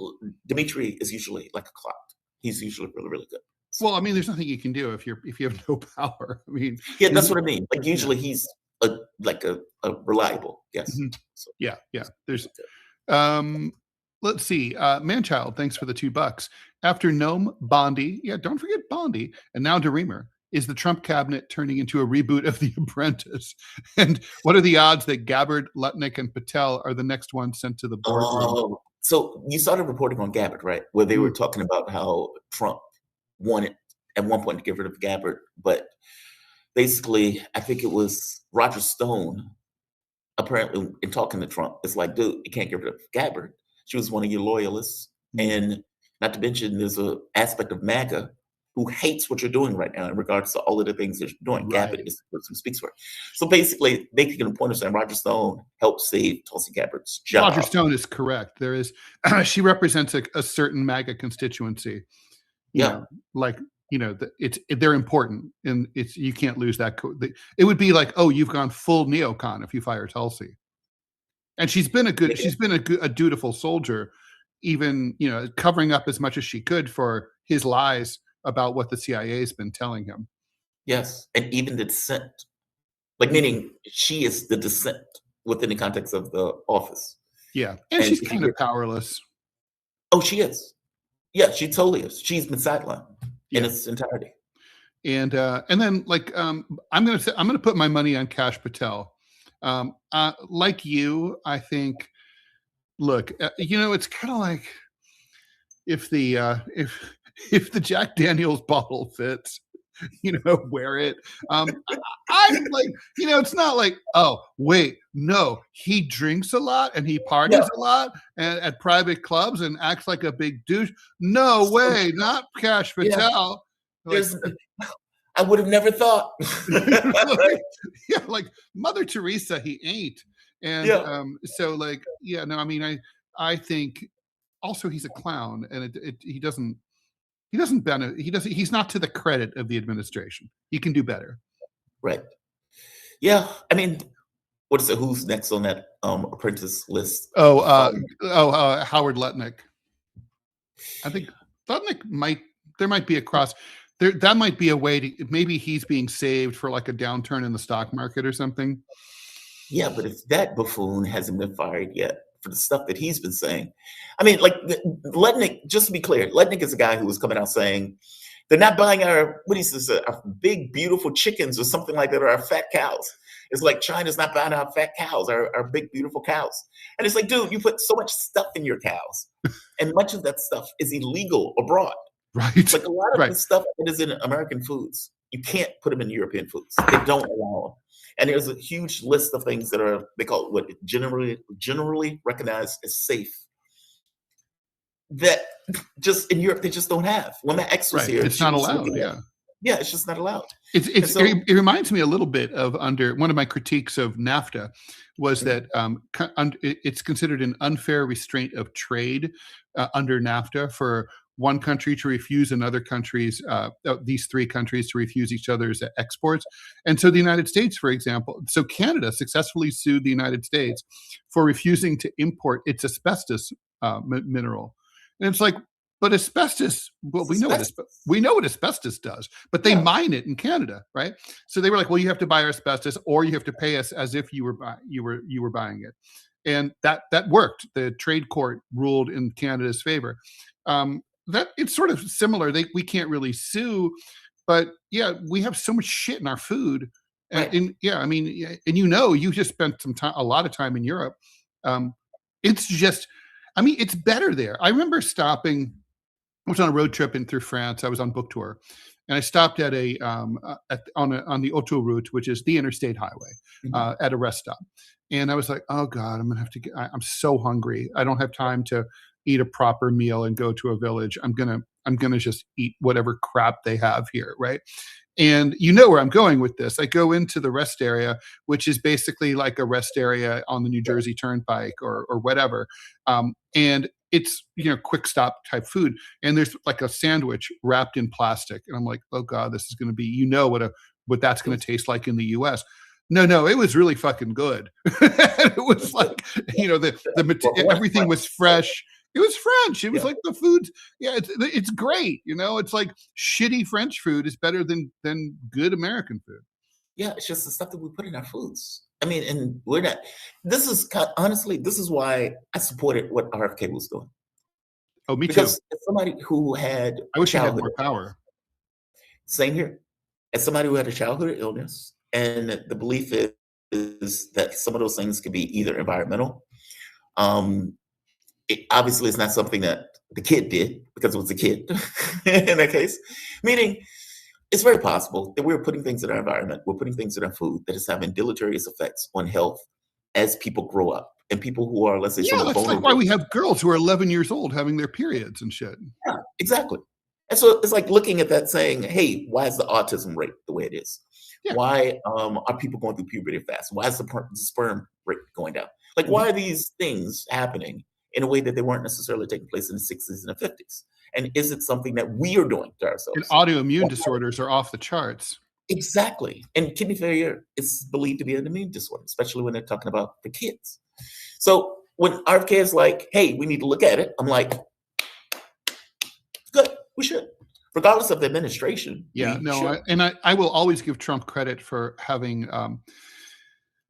Dimitri is usually like a clock. He's usually really, really good. So, well, I mean, there's nothing you can do if you have no power. I mean, yeah, that's what I mean. Like usually he's a reliable guest. Mm-hmm. So, yeah. There's, let's see. Manchild, thanks for the $2. After Noem, Bondi, don't forget Bondi, and now DeRemer. Is the Trump cabinet turning into a reboot of The Apprentice? And what are the odds that Gabbard, Lutnick, and Patel are the next ones sent to the boardroom? So you saw the reporting on Gabbard, right? Where they were talking about how Trump wanted at one point to get rid of Gabbard, but basically, I think it was Roger Stone apparently in talking to Trump, it's like, dude, you can't get rid of Gabbard. She was one of your loyalists. And not to mention, there's an aspect of MAGA who hates what you're doing right now in regards to all of the things that you're doing. Right. Gabbard is the person who speaks for it. So basically, they can point of saying Roger Stone helped save Tulsi Gabbard's job. Roger Stone is correct. There is, she represents a certain MAGA constituency. They're important, and you can't lose that. It would be like, oh, you've gone full neocon if you fire Tulsi. And she's been a dutiful soldier, even, covering up as much as she could for his lies about what the CIA has been telling him. Yes, and even the dissent, meaning she is the dissent within the context of the office. Yeah, and she's kind of powerless. Oh, she is. Yeah, she totally is. She's been sidelined in its entirety. And then I'm gonna put my money on Kash Patel. Like you, I think. Look, it's kind of like if the Jack Daniels bottle fits, wear it. I'm like, it's not like, oh, wait, no, he drinks a lot and he parties a lot at private clubs and acts like a big douche. No way, not Kash Patel. I would have never thought. like Mother Teresa, he ain't. And I think also he's a clown, and he's not to the credit of the administration. He can do better. Right. Yeah. I mean, what is it? Who's next on that apprentice list? Howard Lutnick. I think Lutnick there might be a cross. That might be a way to, maybe he's being saved for like a downturn in the stock market or something. Yeah, but if that buffoon hasn't been fired yet for the stuff that he's been saying, I mean, Lutnick, just to be clear, Lutnick is a guy who was coming out saying they're not buying our big, beautiful chickens or something like that, or our fat cows. It's like China's not buying our fat cows, our big, beautiful cows. And it's like, dude, you put so much stuff in your cows, and much of that stuff is illegal abroad. Right. Like a lot of the stuff that is in American foods, you can't put them in European foods. They don't allow them. And there's a huge list of things that they call what generally recognized as safe, that just in Europe they just don't have. When my ex was here, it's not allowed. Yeah, it's just not allowed. It reminds me a little bit of one of my critiques of NAFTA was that it's considered an unfair restraint of trade under NAFTA for one country to refuse another country's, these three countries to refuse each other's exports. And so the United States, for example, Canada successfully sued the United States for refusing to import its asbestos mineral. And it's like, but asbestos, well, we know what asbestos does, but they mine it in Canada, right? So they were like, well, you have to buy our asbestos, or you have to pay us as if you were buying it. And that worked. The trade court ruled in Canada's favor. That it's sort of similar. We can't really sue, but we have so much shit in our food. And you just spent a lot of time in Europe. It's better there. I remember stopping. I was on a road trip through France. I was on book tour, and I stopped at on the autoroute, which is the interstate highway, at a rest stop. And I was like, oh God, I'm gonna have to I'm so hungry. I don't have time to eat a proper meal and go to a village. I'm gonna just eat whatever crap they have here, right? And you know where I'm going with this. I go into the rest area, which is basically like a rest area on the New Jersey Turnpike or whatever. And it's, quick stop type food. And there's like a sandwich wrapped in plastic. And I'm like, oh God, this is going to be, what that's going to taste like in the US. No, it was really fucking good. It was like, everything was fresh. It was French. It was like the food. Yeah, it's great. It's like shitty French food is better than good American food. Yeah, it's just the stuff that we put in our foods. I mean, and we're not. This is why I supported what RFK was doing. Oh, me because too. As somebody who had, I wish I had more power. Same here. As somebody who had a childhood illness, and the belief is that some of those things could be either environmental. Obviously, it's not something that the kid did because it was a kid in that case. Meaning, it's very possible that we're putting things in our environment, we're putting things in our food that is having deleterious effects on health as people grow up and people who are, let's say, Yeah, that's like why we have girls who are 11 years old having their periods and shit. Yeah, exactly. And so it's like looking at that saying, hey, why is the autism rate the way it is? Yeah. Why are people going through puberty fast? Why is the sperm rate going down? Like, why are these things happening in a way that they weren't necessarily taking place in the 60s and the 50s? And is it something that we are doing to ourselves? And autoimmune disorders are off the charts. Exactly. And kidney failure is believed to be an immune disorder, especially when they're talking about the kids. So when RFK is like, hey, we need to look at it, I'm like, good, we should. Regardless of the administration. Yeah, no, I will always give Trump credit for having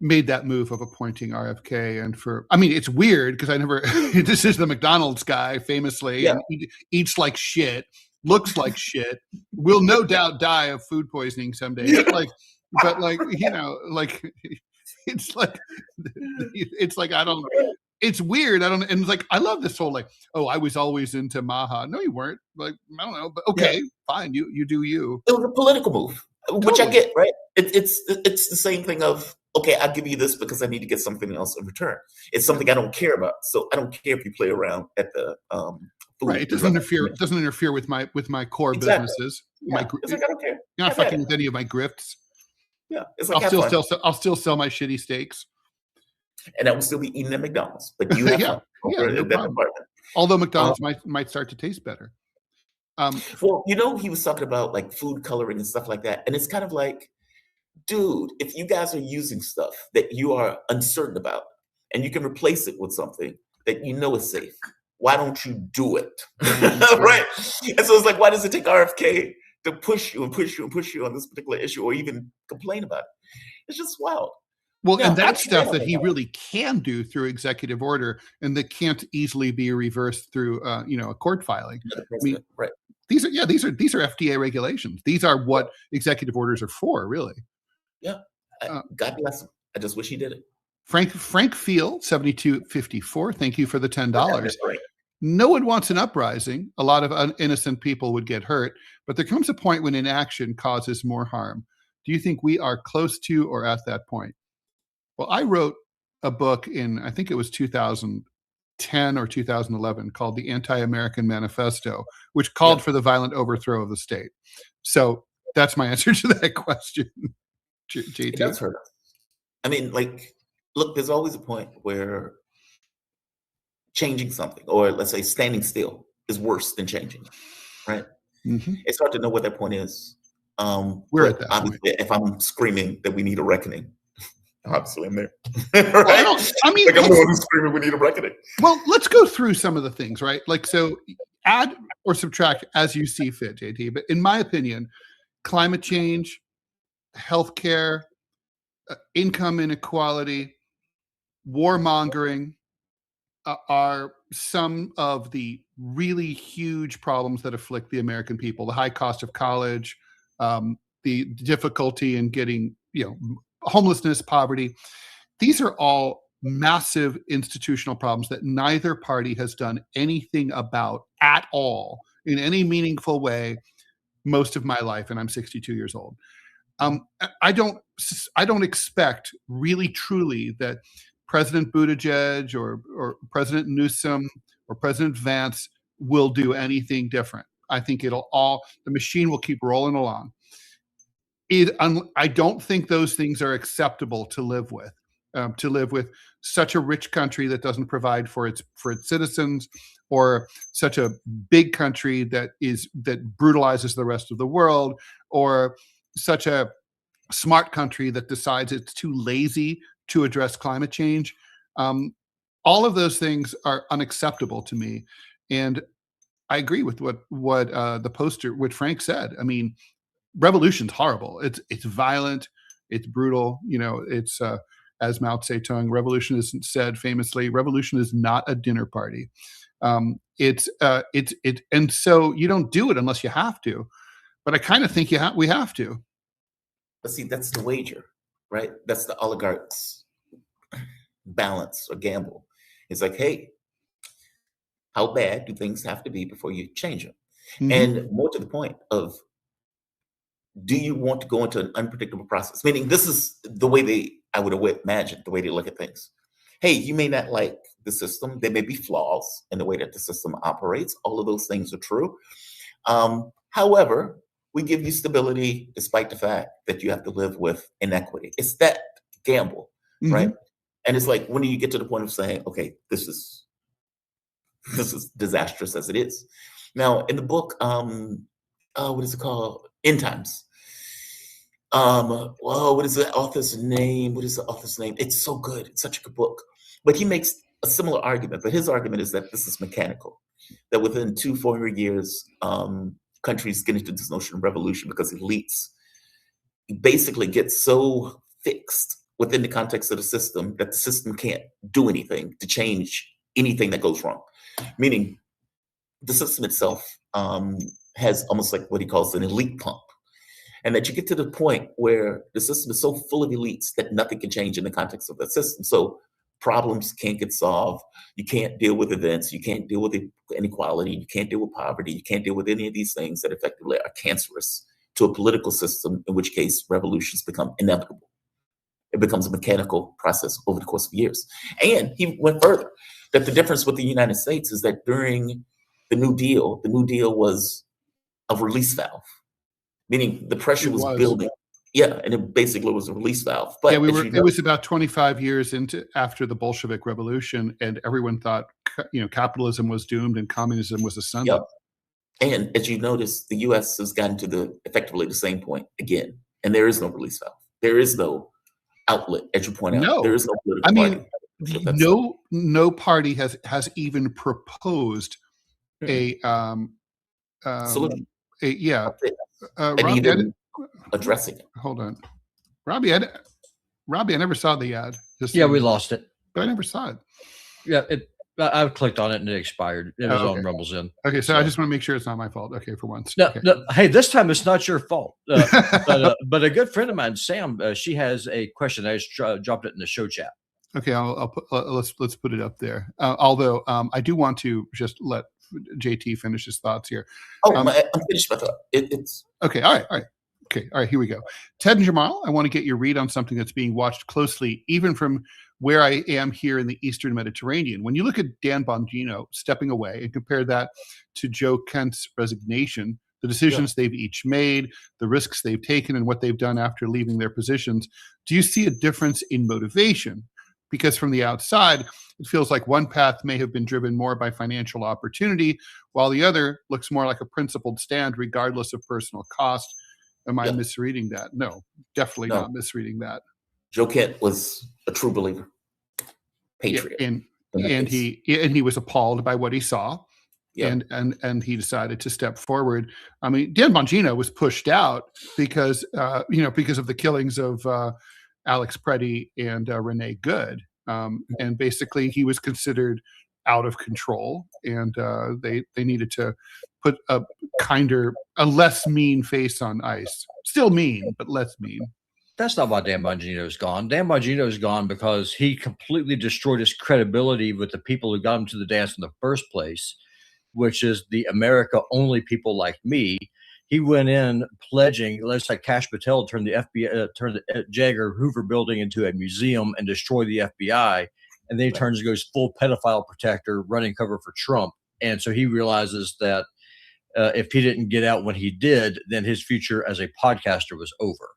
made that move of appointing RFK, and for, I mean, it's weird because this is the McDonald's guy, famously, and he eats like shit, looks like shit, will no doubt die of food poisoning someday. But you know, like, it's like it's weird. And it's like, I love this whole, like, oh, I was always into Maha. No, you weren't. Like, I don't know, but okay, fine. You do you. It was a political move, which I get, right? It's the same thing of, okay, I'll give you this because I need to get something else in return. It's something I don't care about. So I don't care if you play around at the food. Right. It doesn't interfere. It doesn't interfere with my core businesses. Yeah. It's like, I don't care. You're not fucking with any of my grifts. Yeah. It's like, I'll still sell my shitty steaks. And I will still be eating at McDonald's, but you have fun over that department. Although McDonald's might start to taste better. Well, you know, he was talking about like food coloring and stuff like that. And it's kind of like, dude, if you guys are using stuff that you are uncertain about and you can replace it with something that you know is safe, why don't you do it? Right? And so it's like, why does it take RFK to push you and push you and push you on this particular issue or even complain about it? It's just wild. Well, and that's stuff that he really can do through executive order, and that can't easily be reversed through, a court filing. I mean, right? These are FDA regulations. These are what executive orders are for, really. Yeah, God bless him. I just wish he did it. Frank Field, 7254. Thank you for the $10. That's right. No one wants an uprising. A lot of innocent people would get hurt, but there comes a point when inaction causes more harm. Do you think we are close to or at that point? Well, I wrote a book in, I think it was 2010 or 2011, called The Anti-American Manifesto, which called for the violent overthrow of the state. So that's my answer to that question. JT. It does hurt us. I mean, like, look, there's always a point where changing something, or let's say standing still, is worse than changing, right? Mm-hmm. It's hard to know what that point is. We're at that point. If I'm screaming that we need a reckoning, obviously I'm there. Right? Well, I'm the one who's screaming we need a reckoning. Well, let's go through some of the things, right? Like, so add or subtract as you see fit, JT. But in my opinion, climate change, healthcare, income inequality, warmongering are some of the really huge problems that afflict the American people. The high cost of college, the difficulty in getting, homelessness, poverty. These are all massive institutional problems that neither party has done anything about at all in any meaningful way most of my life, and I'm 62 years old. I don't expect really truly that President Buttigieg or President Newsom or President Vance will do anything different. I think the machine will keep rolling along. I don't think those things are acceptable to live with. To live with such a rich country that doesn't provide for its citizens, or such a big country that brutalizes the rest of the world, or such a smart country that decides it's too lazy to address climate change. All of those things are unacceptable to me, and I agree with what the poster, what Frank said. I mean, revolution's horrible. It's violent. It's brutal. It's as Mao Zedong, revolution is said famously, revolution is not a dinner party. And so you don't do it unless you have to. But I kind of think we have to. But see, that's the wager, right? That's the oligarchs' balance or gamble. It's like, hey, how bad do things have to be before you change them? Mm-hmm. And more to the point of, do you want to go into an unpredictable process? Meaning, this is the way I would imagine the way they look at things. hey, you may not like the system. There may be flaws in the way that the system operates. All of those things are true. However, we give you stability despite the fact that you have to live with inequity. It's that gamble, right? And it's like, when do you get to the point of saying, okay, this is disastrous as it is. Now, in the book, what is it called? End Times. What is the author's name? What is the author's name? It's so good. It's such a good book. But he makes a similar argument. But his argument is that this is mechanical. That within 200-400 years, countries get into this notion of revolution because elites basically get so fixed within the context of the system that the system can't do anything to change anything that goes wrong. Meaning, the system itself has almost like what he calls an elite pump. And that you get to the point where the system is so full of elites that nothing can change in the context of that system. So problems can't get solved. You can't deal with events. You can't deal with inequality. You can't deal with poverty. You can't deal with any of these things that effectively are cancerous to a political system, in which case revolutions become inevitable. It becomes a mechanical process over the course of years. And he went further, that the difference with the United States is that during the New Deal was a release valve. Meaning the pressure was building. Yeah, and it basically was a release valve. But yeah, it was about 25 years after the Bolshevik Revolution, and everyone thought, capitalism was doomed and communism was ascendant. Yep. And as you notice, the U.S. has gotten to effectively the same point again, and there is no release valve. There is no outlet, as you point out. No, there is no political party. No party has even proposed a solution. Robbie, addressing it. Hold on, Robbie. I never saw the ad. We lost it, but I never saw it. Yeah, I clicked on it and it expired. It was on Rumble's in. Okay, so I just want to make sure it's not my fault. Okay, for once. No, okay. no, hey, this time it's not your fault. But a good friend of mine, Sam, she has a question. I just dropped it in the show chat. Okay, I'll put, let's put it up there. Although I do want to just let JT finish his thoughts here. I'm finished my thought. It's okay. All right. Okay. All right. Here we go. Ted and Jamarl, I want to get your read on something that's being watched closely, even from where I am here in the Eastern Mediterranean. When you look at Dan Bongino stepping away and compare that to Joe Kent's resignation, the decisions they've each made, the risks they've taken, and what they've done after leaving their positions, do you see a difference in motivation? Because from the outside, it feels like one path may have been driven more by financial opportunity, while the other looks more like a principled stand, regardless of personal cost. Am I misreading that? No, definitely not misreading that. Joe Kent was a true believer, patriot, and he was appalled by what he saw, and he decided to step forward. I mean, Dan Bongino was pushed out because of the killings of Alex Preddy and Renee Good, and basically he was considered out of control, and they needed to put a less mean face on ice. Still mean, but less mean. That's not why Dan Bongino's gone. Dan Bongino's gone because he completely destroyed his credibility with the people who got him to the dance in the first place, which is the America only people like me. He went in pledging, let's say Kash Patel turned the FBI, turned the J. Edgar Hoover building into a museum and destroy the FBI. And then he turns and goes full pedophile protector, running cover for Trump. And so he realizes that if he didn't get out when he did, then his future as a podcaster was over.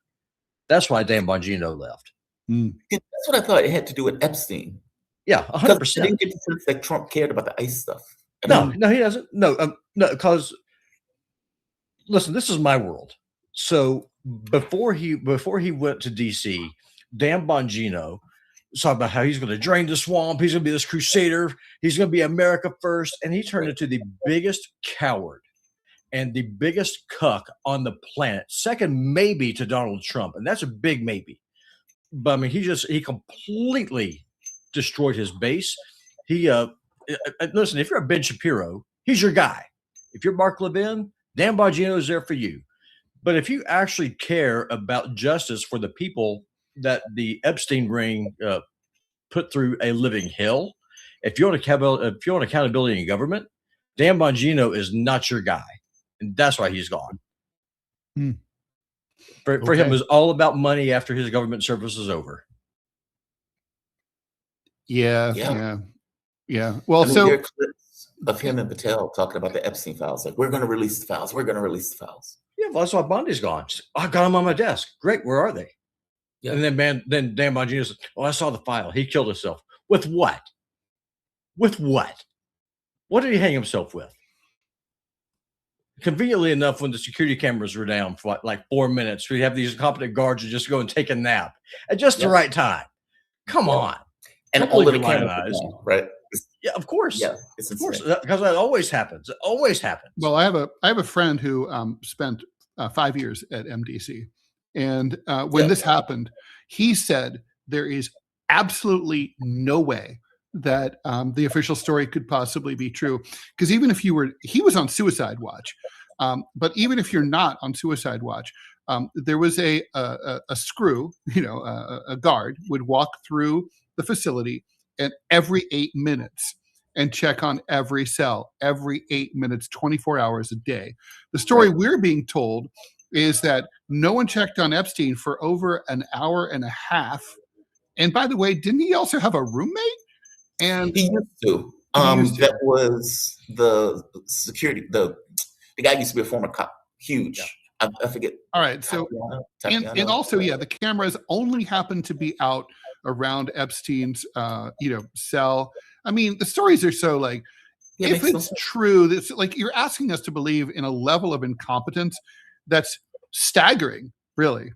That's why Dan Bongino left. That's what I thought it had to do with Epstein. Yeah, 100%. I didn't get the sense that Trump cared about the ICE stuff. No, he doesn't. No, because listen, this is my world. So before he went to DC, Dan Bongino was talking about how he's going to drain the swamp. He's going to be this crusader. He's going to be America first. And he turned into the biggest coward and the biggest cuck on the planet, second maybe to Donald Trump. And that's a big maybe. But I mean, he completely destroyed his base. Listen, if you're a Ben Shapiro, he's your guy. If you're Mark Levin, Dan Bongino is there for you. But if you actually care about justice for the people that the Epstein ring put through a living hell, if you want accountability in government, Dan Bongino is not your guy. And that's why he's gone. For him, it was all about money after his government service is over. Yeah. Well, I mean, so there are clips of him and Patel talking about the Epstein files. Like, we're going to release the files. We're going to release the files. Yeah, well, that's why Bundy's gone. I got him on my desk. Great. Where are they? Yeah. And then Dan Bongino says, "Oh, I saw the file. He killed himself. With what? With what? What did he hang himself with?" Conveniently enough, when the security cameras were down for like 4 minutes, we have these incompetent guards who just go and take a nap at just the right time. Come on. And Don't all of believe the your cameras lying eyes. are down, right? Yeah, of course. Yeah, it's Of course, insane. because that always happens. It always happens. well, I have a friend who spent 5 years at MDC, and when this happened, he said there is absolutely no way that the official story could possibly be true, because even if he was on suicide watch, but even if you're not on suicide watch, there was a screw, a guard would walk through the facility and every 8 minutes and check on every cell every 8 minutes, 24 hours a day. The story we're being told is that no one checked on Epstein for over an hour and a half. And by the way, didn't he also have a roommate? And He used to. That was the security. The guy used to be a former cop. Huge. I forget. all right, so Tatiana. and also, the cameras only happened to be out around Epstein's cell. I mean, the stories are so like, Yeah, if makes no it's sense. true, that's like you're asking us to believe in a level of incompetence that's staggering, really.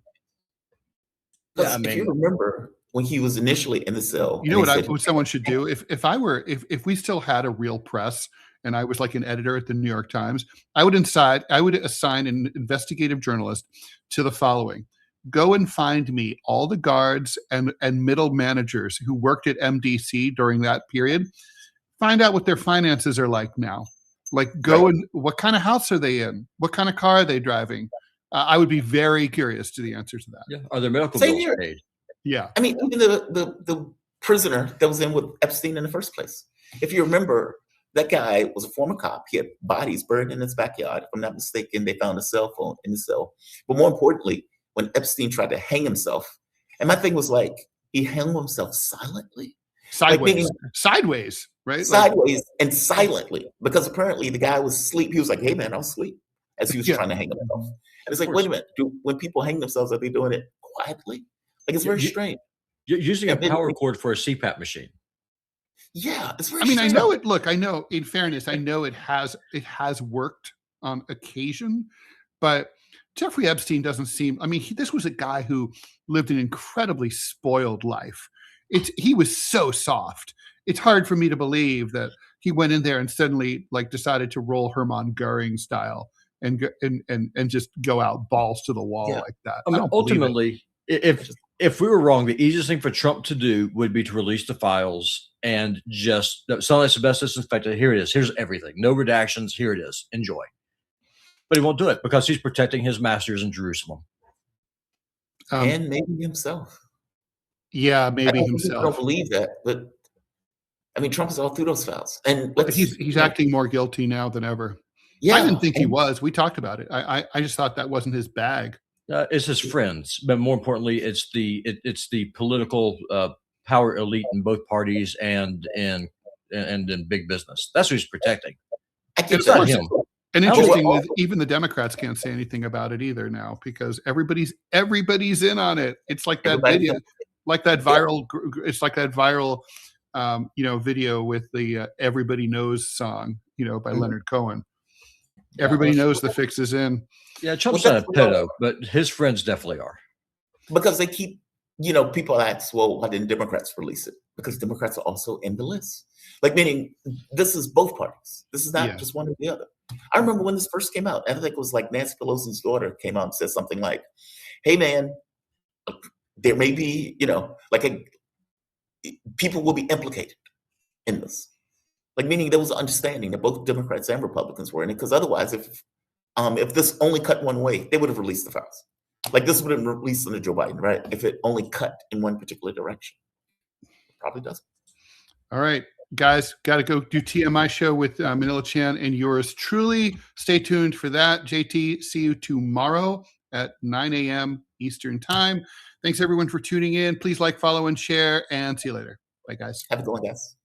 Because Yeah, I if you mean- remember when he was initially in the cell, You know and they what said- what someone should do if we still had a real press and I was like an editor at the New York Times, I would assign an investigative journalist to the following: go and find me all the guards and middle managers who worked at MDC during that period. Find out what their finances are like now. Like, go and what kind of house are they in? What kind of car are they driving? I would be very curious to the answer to that. Yeah. Are their medical Same bills here. paid? Yeah. I mean, even the prisoner that was in with Epstein in the first place. If you remember, that guy was a former cop. He had bodies buried in his backyard. If I'm not mistaken, they found a cell phone in the cell. But more importantly, when Epstein tried to hang himself, and my thing was like, he hung himself silently. Sideways. meaning- Sideways, right? Sideways and silently, because apparently the guy was asleep. He was like, "Hey man, I was asleep," as he was Yeah. trying to hang himself. And it's like, Of wait a minute, when people hang themselves, are they doing it quietly? Like, it's very You- strange. You're using a Yeah, power cord for a CPAP machine. Yeah, it's very I mean, I strange. know it. Look, I know. In fairness, I know it has worked on occasion, but Jeffrey Epstein doesn't seem. I mean, this was a guy who lived an incredibly spoiled life. He was so soft. It's hard for me to believe that he went in there and suddenly like decided to roll Hermann Goering style and just go out balls to the wall Yeah. like that. I mean, don't believe it. ultimately, if we were wrong, the easiest thing for Trump to do would be to release the files and just some asbestos inspected. Here it is. Here's everything. No redactions. Here it is. Enjoy. But he won't do it because he's protecting his masters in Jerusalem. And maybe himself. Yeah, I maybe don't himself. believe that, but I mean, Trump is all through those files, and But he's acting more guilty now than ever. Yeah, I didn't think he and- was. We talked about it. I just thought that wasn't his bag. It's his friends, but more importantly, it's the political power elite in both parties and in big business. That's who he's protecting. I get It's not that. him. And How interestingly, about- even the Democrats can't say anything about it either now because everybody's in on it. It's like that Everybody- video, like that viral. It's like that viral, video with the "Everybody Knows" song, by Mhm. Leonard Cohen. Everybody knows the fix is in. Yeah, Trump's Well, not a pedo, but his friends definitely are. because they keep, people ask, well, why didn't Democrats release it? Because Democrats are also in the list. Like, meaning this is both parties. This is not Yeah. just one or the other. I remember when this first came out, I think it was like Nancy Pelosi's daughter came out and said something like, hey man, there may be, people will be implicated in this. Like, meaning there was an understanding that both Democrats and Republicans were in it, because otherwise, if this only cut one way, they would have released the files. Like, this would have been released under Joe Biden, right? If it only cut in one particular direction. It probably doesn't. All right, guys, got to go do TMI show with Manila Chan and yours truly. Stay tuned for that. JT, see you tomorrow at 9 a.m. Eastern Time. Thanks, everyone, for tuning in. Please like, follow, and share, and see you later. Bye, guys. Have a good one, guys.